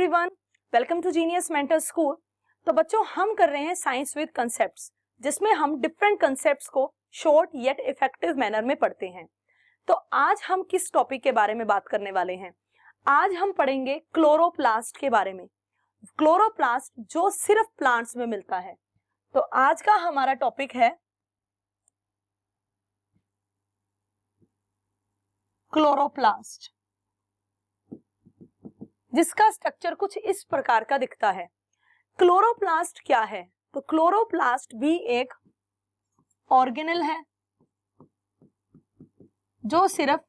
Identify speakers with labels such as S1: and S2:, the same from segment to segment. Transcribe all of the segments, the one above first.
S1: Everyone, welcome to genius mentor school. तो बच्चों, हम कर रहे हैं साइंस विद कंसेप्ट्स, जिसमें हम डिफरेंट कंसेप्ट्स को शॉर्ट येट इफेक्टिव मैनर में पढ़ते हैं। तो आज हम किस टॉपिक के बारे में बात करने वाले हैं? आज हम पढ़ेंगे क्लोरोप्लास्ट के बारे में। क्लोरोप्लास्ट जो सिर्फ प्लांट्स में मिलता है। तो आज का हमारा टॉपिक है क्लोरोप्लास्ट, जिसका स्ट्रक्चर कुछ इस प्रकार का दिखता है। क्लोरोप्लास्ट क्या है? तो क्लोरोप्लास्ट भी एक ऑर्गेनेल है जो सिर्फ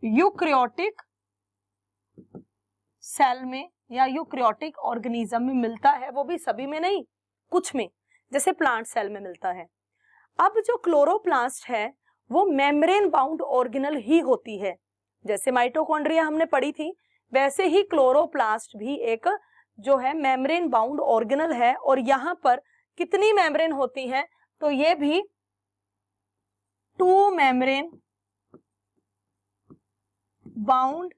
S1: यूकैरियोटिक सेल में या यूकैरियोटिक ऑर्गेनिज्म में मिलता है। वो भी सभी में नहीं, कुछ में, जैसे प्लांट सेल में मिलता है। अब जो क्लोरोप्लास्ट है वो मेम्ब्रेन बाउंड ऑर्गेनेल ही होती है। जैसे माइटोकॉन्ड्रिया हमने पढ़ी थी, वैसे ही क्लोरोप्लास्ट भी एक जो है मेम्ब्रेन बाउंड ऑर्गेनेल है। और यहाँ पर कितनी मेम्ब्रेन होती हैं? तो ये भी 2 मेम्ब्रेन बाउंड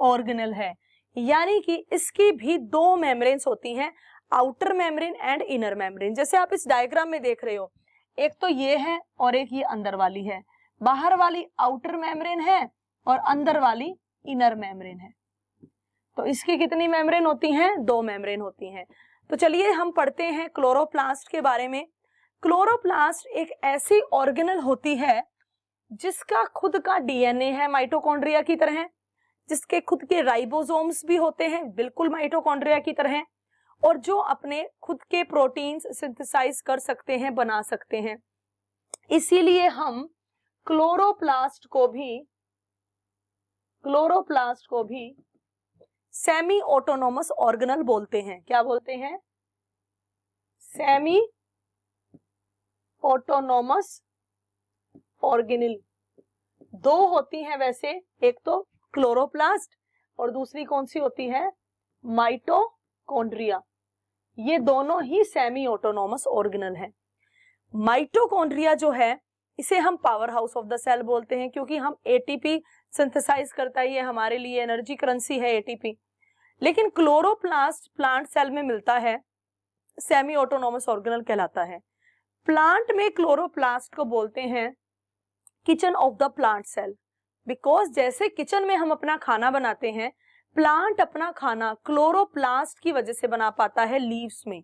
S1: ऑर्गेनेल है, यानी कि इसकी भी 2 मेम्ब्रेन्स होती हैं, outer membrane and inner membrane. जैसे आप इस डायग्राम में देख रहे हो, एक तो ये है और एक ये अंदर वाली है। बाहर वाली आउटर मेम्ब्रेन है और अंदर वाली इनर मेम्ब्रेन है। तो इसकी कितनी मेम्ब्रेन होती हैं? 2 मेम्ब्रेन होती हैं। तो चलिए हम पढ़ते हैं क्लोरोप्लास्ट के बारे में। क्लोरोप्लास्ट एक ऐसी ऑर्गेनेल होती है जिसका खुद का डीएनए है माइटोकॉन्ड्रिया की तरह, जिसके खुद के राइबोसोम्स भी होते हैं बिल्कुल माइटोकॉन्ड्रिया की तरह, और जो अपने खुद के प्रोटीन्स सिंथेसाइज कर सकते हैं, बना सकते हैं। इसीलिए हम क्लोरोप्लास्ट को भी सेमी ऑटोनोमस ऑर्गेनेल बोलते हैं। क्या बोलते हैं? Semi autonomous organelle. 2 होती हैं वैसे, एक तो क्लोरोप्लास्ट और दूसरी कौन सी होती है? माइटोकॉन्ड्रिया। ये दोनों ही सेमी ऑटोनोमस ऑर्गेनेल है। माइटोकॉन्ड्रिया जो है इसे हम powerhouse of the cell बोलते हैं, क्योंकि हम एटीपी सिंथेसाइज करता है, ये हमारे लिए एनर्जी करेंसी है एटीपी। लेकिन क्लोरोप्लास्ट प्लांट सेल में मिलता है, सेमी ऑटोनोमस ऑर्गेनेल कहलाता है। प्लांट में क्लोरोप्लास्ट को बोलते हैं kitchen of the plant cell, because जैसे किचन में हम अपना खाना बनाते हैं, प्लांट अपना खाना क्लोरोप्लास्ट की वजह से बना पाता है लीव्स में।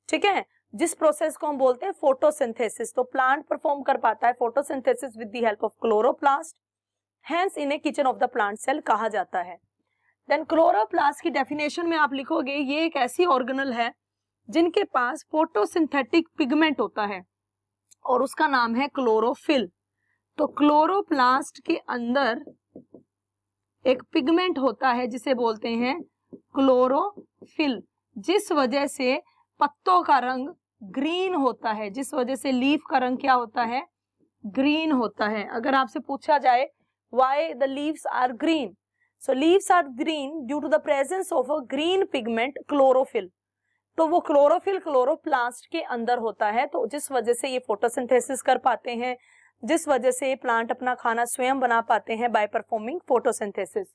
S1: ठीक है, जिस प्रोसेस को हम बोलते हैं फोटोसिंथेसिस। तो प्लांट परफॉर्म कर पाता है photosynthesis with the help of chloroplast, hence इन्हें kitchen of the plant cell कहा जाता है। देन क्लोरोप्लास्ट की डेफिनेशन में आप लिखोगे, ये एक ऐसी ऑर्गेनेल है जिनके पास फोटोसिंथेटिक पिगमेंट होता है और उसका नाम है क्लोरोफिल। तो क्लोरोप्लास्ट के अंदर एक पिगमेंट होता है जिसे बोलते हैं क्लोरोफिल, जिस वजह से पत्तों का रंग ग्रीन होता है, जिस वजह से लीफ का रंग क्या होता है? ग्रीन होता है। अगर आपसे पूछा जाए why the leaves are green, so leaves are green due to the presence of a green pigment chlorophyll. तो वो क्लोरोफिल क्लोरोप्लास्ट के अंदर होता है, तो जिस वजह से ये फोटोसिंथेसिस कर पाते हैं, जिस वजह से प्लांट अपना खाना स्वयं बना पाते हैं बाय परफॉर्मिंग फोटोसिंथेसिस।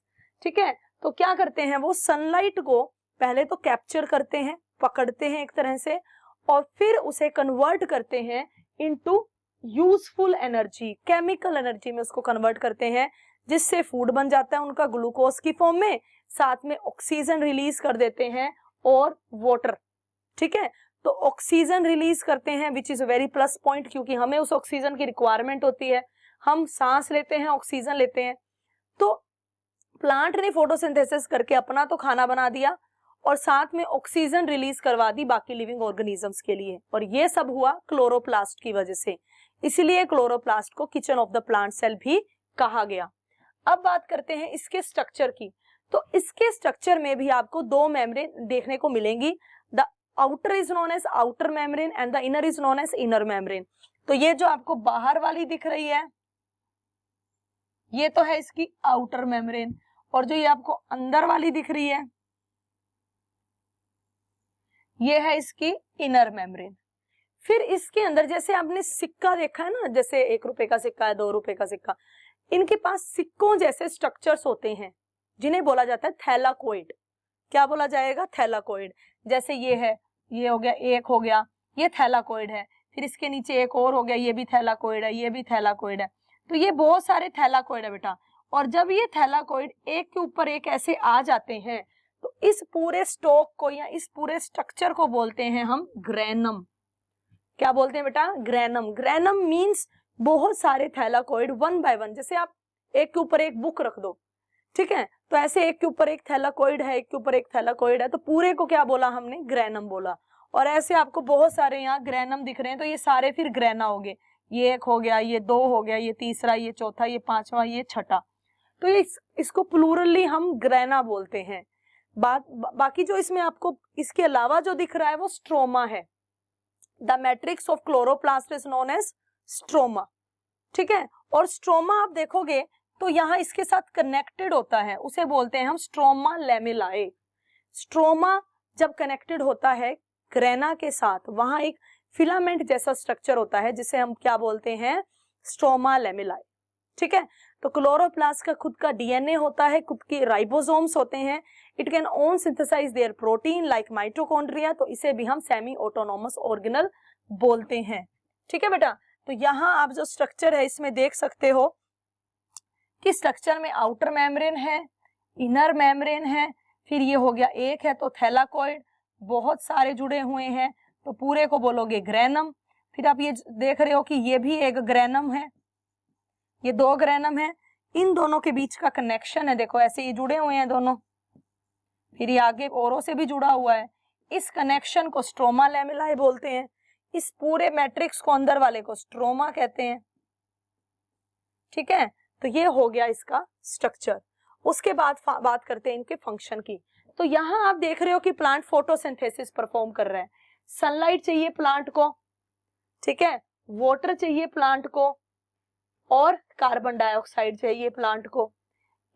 S1: ठीक है, तो क्या करते हैं वो? सनलाइट को पहले तो कैप्चर करते हैं, पकड़ते हैं एक तरह से, और फिर उसे कन्वर्ट करते हैं into useful energy, chemical energy में उसको कन्वर्ट करते हैं, जिससे फूड बन जाता है उनका ग्लूकोज की फॉर्म में, साथ में ऑक्सीजन रिलीज कर देते हैं और वाटर। ठीक है, तो ऑक्सीजन रिलीज करते हैं which is very plus point, क्योंकि हमें उस ऑक्सीजन की रिक्वायरमेंट होती है, हम सांस लेते हैं, ऑक्सीजन लेते हैं। तो प्लांट ने फोटोसिंथेसिस करके अपना तो खाना बना दिया और साथ में ऑक्सीजन रिलीज करवा दी बाकी लिविंग ऑर्गेनिजम्स के लिए, और ये सब हुआ क्लोरोप्लास्ट की वजह से। इसीलिए क्लोरोप्लास्ट को kitchen of the plant cell भी कहा गया। अब बात करते हैं इसके स्ट्रक्चर की। तो इसके स्ट्रक्चर में भी आपको 2 मेम्ब्रेन देखने को मिलेंगी। The outer is known as outer membrane and the inner is known as inner membrane. तो ये जो आपको बाहर वाली दिख रही है, ये तो है इसकी आउटर मेम्ब्रेन, और जो ये आपको अंदर वाली दिख रही है, ये है इसकी इनर मेम्ब्रेन। फिर इसके अंदर, जैसे आपने सिक्का देखा है ना, जैसे 1 रुपए का सिक्का है, 2 रुपए का सिक्का, इनके पास सिक्कों जैसे स्ट्रक्चर्स होते हैं। जिन्हें बोला जाता है थैलाकोइड। क्या बोला जाएगा? थैलाकोइड। जैसे ये है, ये हो गया, एक हो गया, ये थैलाकोइड है। फिर इसके नीचे एक और हो गया, ये भी थैलाकोइड है, ये भी थैलाकोइड है। तो ये बहुत सारे थैलाकोइड है बेटा। और जब ये थैलाकोइड एक के ऊपर एक ऐसे आ जाते हैं तो इस पूरे स्टॉक को या इस पूरे स्ट्रक्चर को बोलते हैं हम ग्रेनम। क्या बोलते हैं बेटा? ग्रेनम। ग्रेनम मीन्स बहुत सारे थैलाकोइड वन बाय वन। जैसे आप एक के ऊपर एक बुक रख दो, ठीक है, तो ऐसे एक के ऊपर एक थैलाकोइड है, एक के ऊपर एक थैलाकोइड है, तो पूरे को क्या बोला हमने? ग्रेनम बोला। और ऐसे आपको बहुत सारे यहाँ ग्रेनम दिख रहे हैं, तो ये सारे फिर ग्रेना हो गए। ये एक हो गया, ये दो हो गया, ये तीसरा, ये चौथा, ये पांचवा, ये छठा। तो ये इसको प्लूरली हम ग्रेना बोलते हैं। बाकी जो इसमें आपको इसके अलावा जो दिख रहा है वो स्ट्रोमा है। The matrix of chloroplast is known as stroma, ठीक है। और स्ट्रोमा आप देखोगे तो यहाँ इसके साथ कनेक्टेड होता है, उसे बोलते हैं हम स्ट्रोमा लेमेलाए। स्ट्रोमा जब कनेक्टेड होता है ग्रेना के साथ, वहां एक फिलामेंट जैसा स्ट्रक्चर होता है जिसे हम क्या बोलते हैं? स्ट्रोमा लेमेलाए, ठीक है। तो क्लोरोप्लास्ट का खुद का डीएनए होता है, खुद के राइबोसोम्स होते हैं। It can own synthesise their protein like mitochondria, तो इसे भी हम सेमी ऑटोनोमस ऑर्गेनल बोलते हैं, ठीक है बेटा। तो यहाँ आप जो स्ट्रक्चर है इसमें देख सकते हो कि स्ट्रक्चर में आउटर मेम्ब्रेन है, इनर मेम्ब्रेन है, फिर ये हो गया एक है तो थैलाकोइड, बहुत सारे जुड़े हुए हैं, तो पूरे को बोलोगे ग्रेनम। फिर आप ये देख रहे हो कि ये भी एक ग्रेनम है, ये दो ग्रेनम है, इन दोनों के बीच का कनेक्शन है, देखो ऐसे ये जुड़े हुए हैं दोनों, फिर ये आगे औरों से भी जुड़ा हुआ है। इस कनेक्शन को स्ट्रोमा लेमेलाए बोलते हैं। इस पूरे मैट्रिक्स को अंदर वाले को स्ट्रोमा कहते हैं, ठीक है। तो ये हो गया इसका स्ट्रक्चर। उसके बाद बात करते हैं इनके फंक्शन की। तो यहाँ आप देख रहे हो कि प्लांट फोटोसिंथेसिस परफॉर्म कर रहा है। सनलाइट चाहिए प्लांट को, ठीक है, वाटर चाहिए प्लांट को, और कार्बन डाइऑक्साइड चाहिए प्लांट को।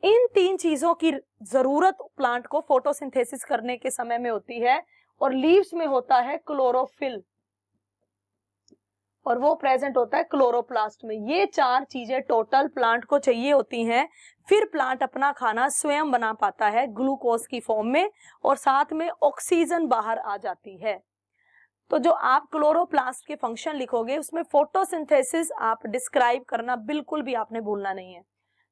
S1: इन तीन चीजों की जरूरत प्लांट को फोटोसिंथेसिस करने के समय में होती है। और लीव्स में होता है क्लोरोफिल, और वो प्रेजेंट होता है क्लोरोप्लास्ट में। ये चार चीजें टोटल प्लांट को चाहिए होती हैं, फिर प्लांट अपना खाना स्वयं बना पाता है ग्लूकोज की फॉर्म में, और साथ में ऑक्सीजन बाहर आ जाती है। तो जो आप क्लोरोप्लास्ट के फंक्शन लिखोगे उसमें फोटोसिंथेसिस आप डिस्क्राइब करना बिल्कुल भी आपने भूलना नहीं है।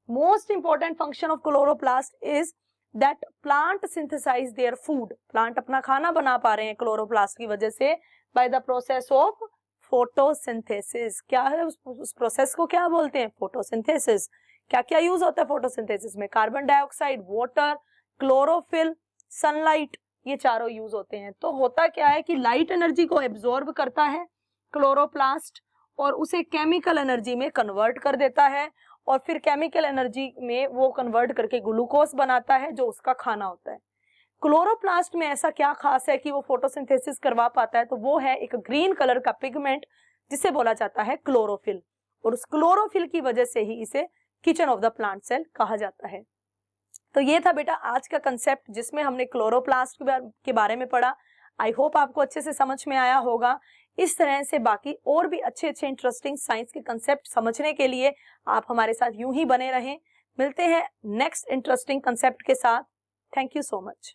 S1: Most important function of chloroplast is that plant synthesise their food. Plant अपना खाना बना पा रहे हैं क्लोरोप्लास्ट की वजह से by the process of photosynthesis. क्या है उस प्रोसेस को क्या बोलते हैं? फोटोसिंथेसिस। क्या क्या यूज होता है फोटोसिंथेसिस में? Carbon dioxide, water, chlorophyll, sunlight, ये चारों यूज होते हैं। तो होता क्या है कि लाइट एनर्जी को एब्जॉर्ब करता है क्लोरोप्लास्ट और उसे केमिकल एनर्जी में कन्वर्ट कर देता है, और फिर केमिकल एनर्जी में वो कन्वर्ट करके ग्लूकोज बनाता है जो उसका खाना होता है। क्लोरोप्लास्ट में ऐसा क्या खास है कि वो फोटोसिंथेसिस करवा पाता है? तो वो है एक ग्रीन कलर का पिगमेंट जिसे बोला जाता है क्लोरोफिल, और उस क्लोरोफिल की वजह से ही इसे kitchen of the plant cell कहा जाता है। तो ये था बेटा आज का कंसेप्ट जिसमें हमने क्लोरोप्लास्ट के बारे में पढ़ा। आई होप आपको अच्छे से समझ में आया होगा। इस तरह से बाकी और भी अच्छे अच्छे इंटरेस्टिंग साइंस के कंसेप्ट समझने के लिए आप हमारे साथ यूं ही बने रहें। मिलते हैं नेक्स्ट इंटरेस्टिंग कंसेप्ट के साथ। Thank you so much.